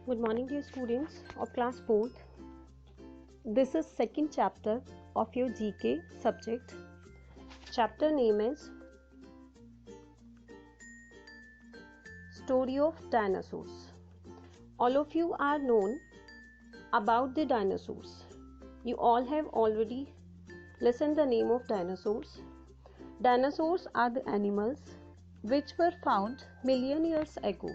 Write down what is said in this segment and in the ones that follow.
Good morning, dear students of class 4th. This is second chapter of your GK subject. Chapter name is Story of Dinosaurs. All of you are known about the dinosaurs. You all have already listened the name of dinosaurs. Dinosaurs are the animals which were found million years ago.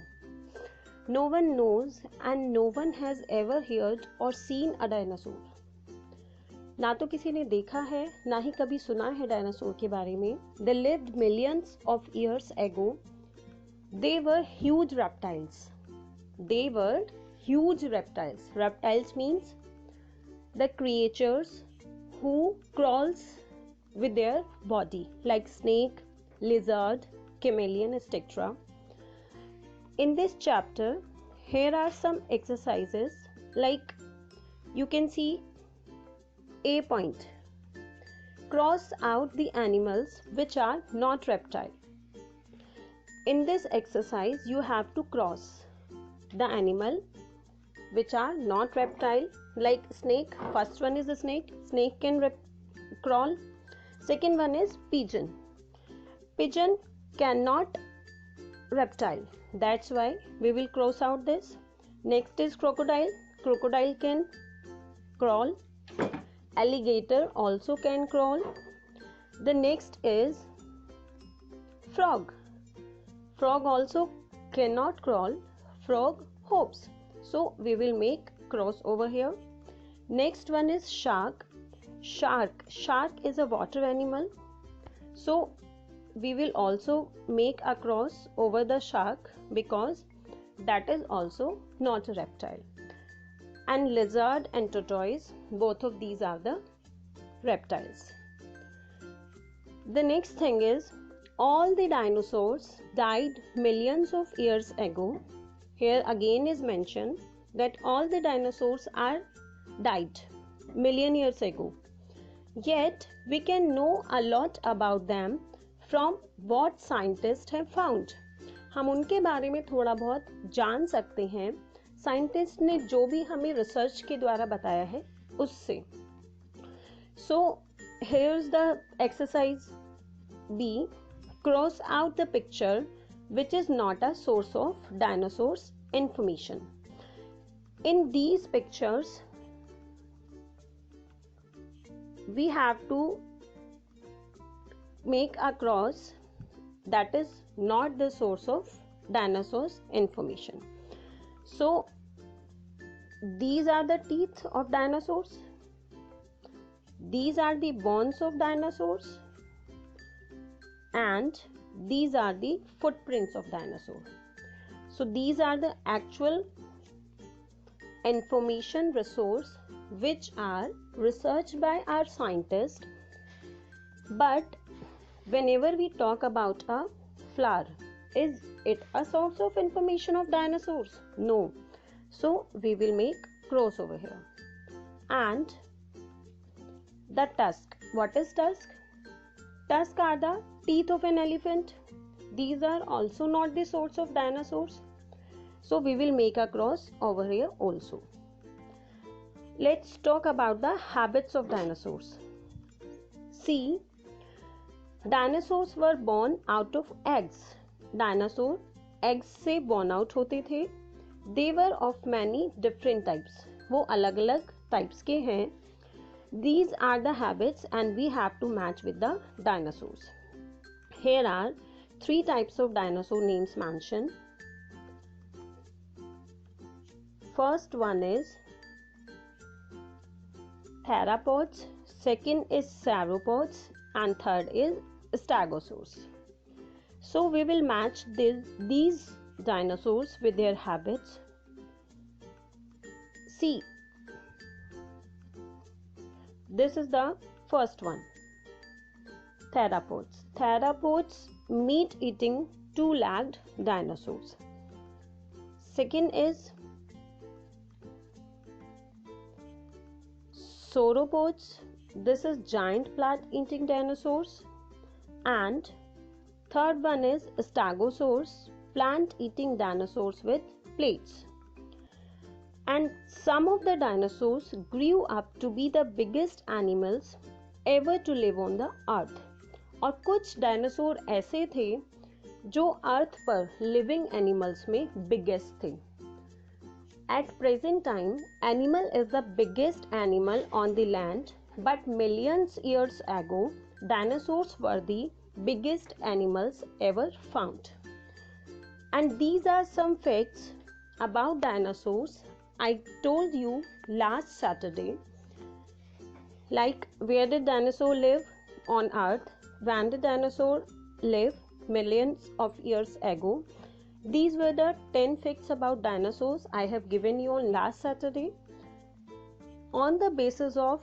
No one knows and no one has ever heard or seen a dinosaur. ना तो किसी ने देखा है ना ही कभी सुना है डायनासोर के बारे में. They lived millions of years ago. They were huge reptiles. They were huge reptiles. Reptiles means the creatures who crawls with their body like snake, lizard, chameleon, etc. In this chapter, here are some exercises like you can see A point. Cross out the animals which are not reptile. In this exercise, you have to cross the animal which are not reptile like snake. First one is a snake. Snake can crawl. Second one is pigeon. Pigeon cannot reptile. That's why we will cross out this. Next is crocodile. Crocodile can crawl. Alligator also can crawl. The next is frog. Frog also cannot crawl. Frog hops. So we will make cross over here. Next one is shark. Shark is a water animal. So we will also make a cross over the shark because that is also not a reptile. And lizard and tortoise, both of these are the reptiles. The next thing is all the dinosaurs died millions of years ago. Here again is mentioned that all the dinosaurs are died million years ago. Yet we can know a lot about them from what scientists have found. हम उनके बारे में थोड़ा बहुत जान सकते हैं scientist ने जो भी हमें रिसर्च के द्वारा बताया है उससे. So here's the exercise B. Cross out the picture which is not a source of dinosaurs information. In these pictures we have to make a cross that is not the source of dinosaurs information. So these are the teeth of dinosaurs. These are the bones of dinosaurs. And these are the footprints of dinosaur. So these are the actual information resource which are researched by our scientists. But whenever we talk about a flower, is it a source of information of dinosaurs? No. So we will make cross over here. And the tusk. What is tusk? Tusk are the teeth of an elephant. These are also not the source of dinosaurs. So we will make a cross over here also. Let's talk about the habits of dinosaurs. See, dinosaurs were born out of eggs. Dinosaur eggs से born out होते थे. They were of many different types. वो अलग अलग types के हैं. These are the habits and we have to match with the dinosaurs. Here are 3 types of dinosaur names mentioned. First one is theropods, second is sauropods and third is stegosaurs. So we will match these dinosaurs with their habits. See, this is the first one, theropods. Theropods meat-eating two-legged dinosaurs. Second is sauropods. This is giant plant-eating dinosaurs. And third one is stegosaurs, plant-eating dinosaurs with plates. And some of the dinosaurs grew up to be the biggest animals ever to live on the earth. और कुछ dinosaur ऐसे थे जो अर्थ पर living animals में biggest थे. At present time, animal is the biggest animal on the land, but millions years ago, dinosaurs were the biggest animals ever found. And these are some facts about dinosaurs I told you last Saturday. Like, where did dinosaur live? On earth. When did dinosaur live? Millions of years ago. These were the 10 facts about dinosaurs I have given you on last Saturday. On the basis of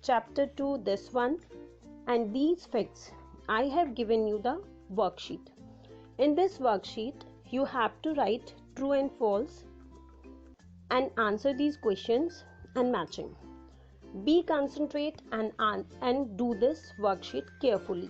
chapter 2, this one, and these facts, I have given you the worksheet. In this worksheet, you have to write true and false and answer these questions and matching. Be concentrate and do this worksheet carefully.